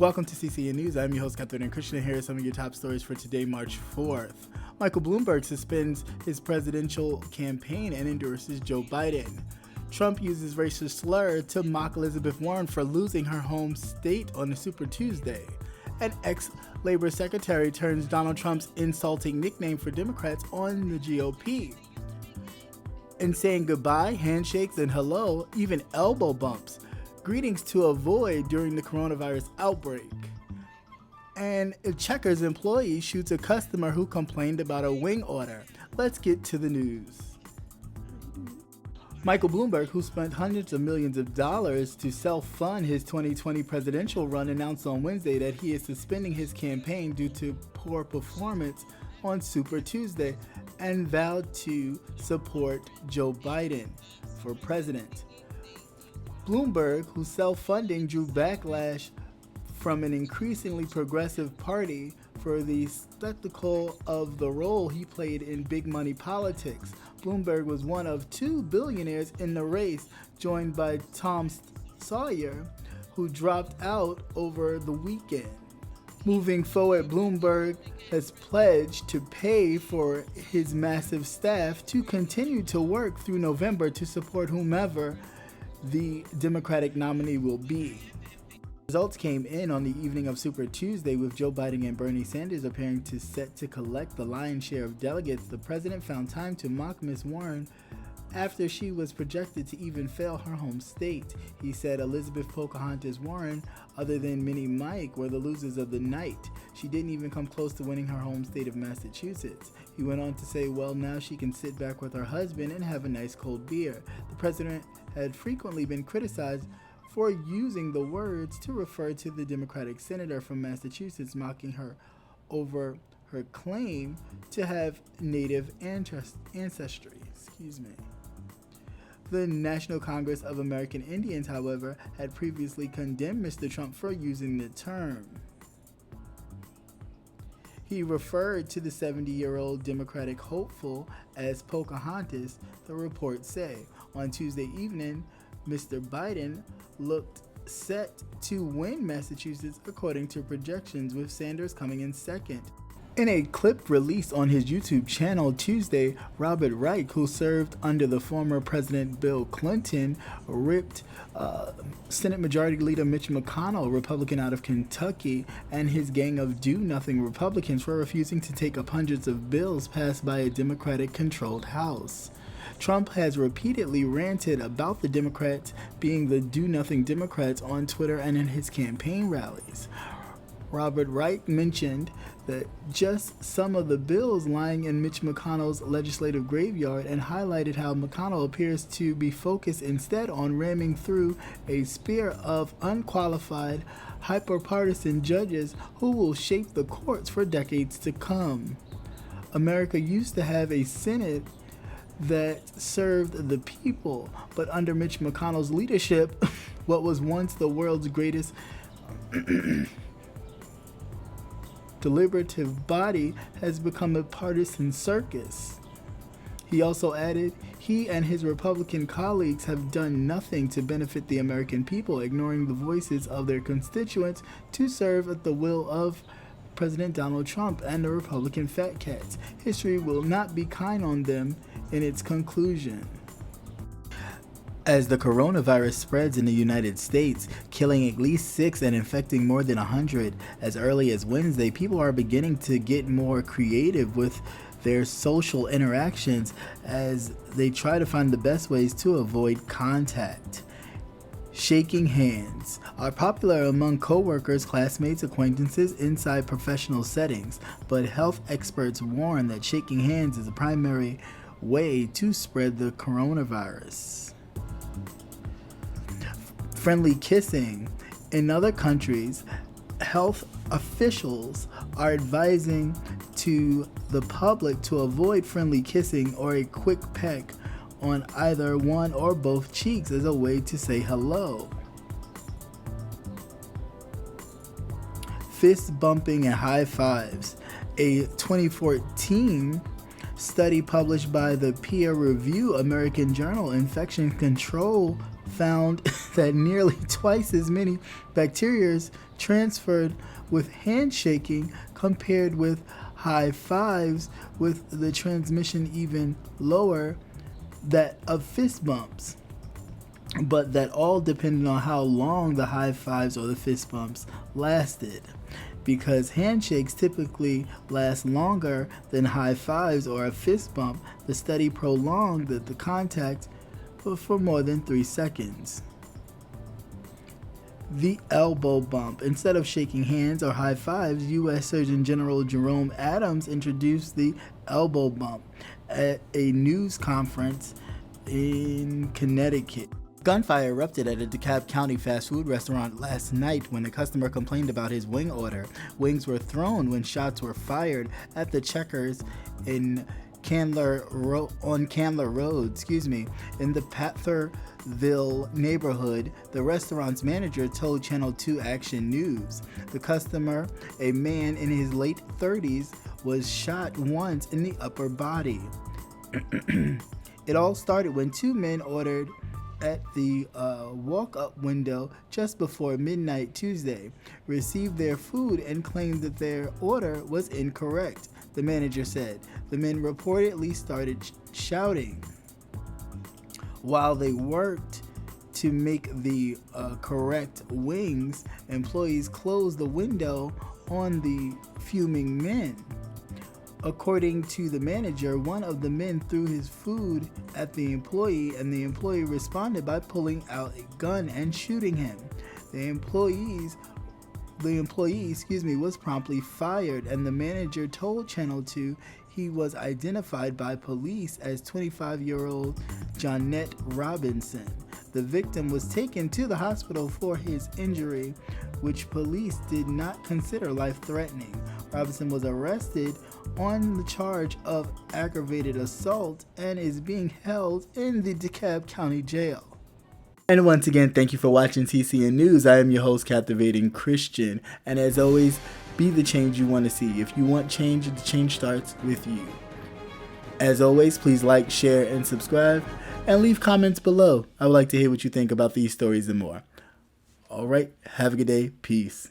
Welcome to CCN News. I'm your host, Catherine Christian, and here are some of your top stories for today, March 4th. Michael Bloomberg suspends his presidential campaign and endorses Joe Biden. Trump uses racist slur to mock Elizabeth Warren for losing her home state on a Super Tuesday. An ex-Labor Secretary turns Donald Trump's insulting nickname for Democrats on the GOP. In saying goodbye, handshakes, and hello, even elbow bumps. Greetings to avoid during the coronavirus outbreak. And a Checkers employee shoots a customer who complained about a wing order. Let's get to the news. Michael Bloomberg, who spent hundreds of millions of dollars to self-fund his 2020 presidential run, announced on Wednesday that he is suspending his campaign due to poor performance on Super Tuesday and vowed to support Joe Biden for president. Bloomberg, whose self-funding drew backlash from an increasingly progressive party for the spectacle of the role he played in big money politics. Bloomberg was one of two billionaires in the race, joined by Tom Sawyer, who dropped out over the weekend. Moving forward, Bloomberg has pledged to pay for his massive staff to continue to work through November to support whomever the Democratic nominee will be. Results came in on the evening of Super Tuesday, with Joe Biden and Bernie Sanders appearing to set to collect the lion's share of delegates. The president found time to mock Ms. Warren after she was projected to even fail her home state. He said Elizabeth Pocahontas Warren, other than Minnie Mike, were the losers of the night. She didn't even come close to winning her home state of Massachusetts. He went on to say, well, now she can sit back with her husband and have a nice cold beer. The president had frequently been criticized for using the words to refer to the Democratic senator from Massachusetts, mocking her over her claim to have Native ancestry. The National Congress of American Indians, however, had previously condemned Mr. Trump for using the term. He referred to the 70-year-old Democratic hopeful as Pocahontas, the reports say. On Tuesday evening, Mr. Biden looked set to win Massachusetts according to projections, with Sanders coming in second. In a clip released on his YouTube channel Tuesday, Robert Reich, who served under the former President Bill Clinton, ripped Senate Majority Leader Mitch McConnell, Republican out of Kentucky, and his gang of do-nothing Republicans for refusing to take up hundreds of bills passed by a Democratic-controlled House. Trump has repeatedly ranted about the Democrats being the do-nothing Democrats on Twitter and in his campaign rallies. Robert Reich mentioned that just some of the bills lying in Mitch McConnell's legislative graveyard and highlighted how McConnell appears to be focused instead on ramming through a spear of unqualified, hyper-partisan judges who will shape the courts for decades to come. America used to have a Senate that served the people, but under Mitch McConnell's leadership, what was once the world's greatest deliberative body has become a partisan circus. He also added, he and his Republican colleagues have done nothing to benefit the American people, ignoring the voices of their constituents to serve at the will of President Donald Trump and the Republican fat cats. History will not be kind on them in its conclusion. As the coronavirus spreads in the United States, killing at least 6 and infecting more than 100 as early as Wednesday, people are beginning to get more creative with their social interactions as they try to find the best ways to avoid contact. Shaking hands are popular among coworkers, classmates, acquaintances inside professional settings, but health experts warn that shaking hands is a primary way to spread the coronavirus. Friendly kissing. In other countries, health officials are advising to the public to avoid friendly kissing or a quick peck on either one or both cheeks as a way to say hello. Fist bumping and high fives. A 2014 study published by the peer-reviewed American Journal Infection Control found that nearly twice as many bacteria transferred with handshaking compared with high fives, with the transmission even lower that of fist bumps. But that all depended on how long the high fives or the fist bumps lasted. Because handshakes typically last longer than high fives or a fist bump, the study prolonged the contact for more than 3 seconds. The elbow bump. Instead of shaking hands or high fives, U.S. Surgeon General Jerome Adams introduced the elbow bump at a news conference in Connecticut. Gunfire erupted at a DeKalb County fast food restaurant last night when a customer complained about his wing order. Wings were thrown when shots were fired at the Checkers in Candler Road, in the Patherville neighborhood. The restaurant's manager told Channel 2 Action News. The customer, a man in his late 30s, was shot once in the upper body. It all started when two men ordered at the walk-up window just before midnight Tuesday, received their food and claimed that their order was incorrect, the manager said. The men reportedly started shouting. While they worked to make the correct wings, employees closed the window on the fuming men. According to the manager, one of the men threw his food at the employee, and the employee responded by pulling out a gun and shooting him. The employee was promptly fired, and the manager told Channel 2 he was identified by police as 25-year-old Jonette Robinson. The victim was taken to the hospital for his injury, which police did not consider life-threatening. Robinson was arrested on the charge of aggravated assault and is being held in the DeKalb County Jail. And once again, thank you for watching CCN News. I am your host, Captivating Christian. And as always, be the change you want to see. If you want change, the change starts with you. As always, please like, share, and subscribe. And leave comments below. I would like to hear what you think about these stories and more. All right, have a good day. Peace.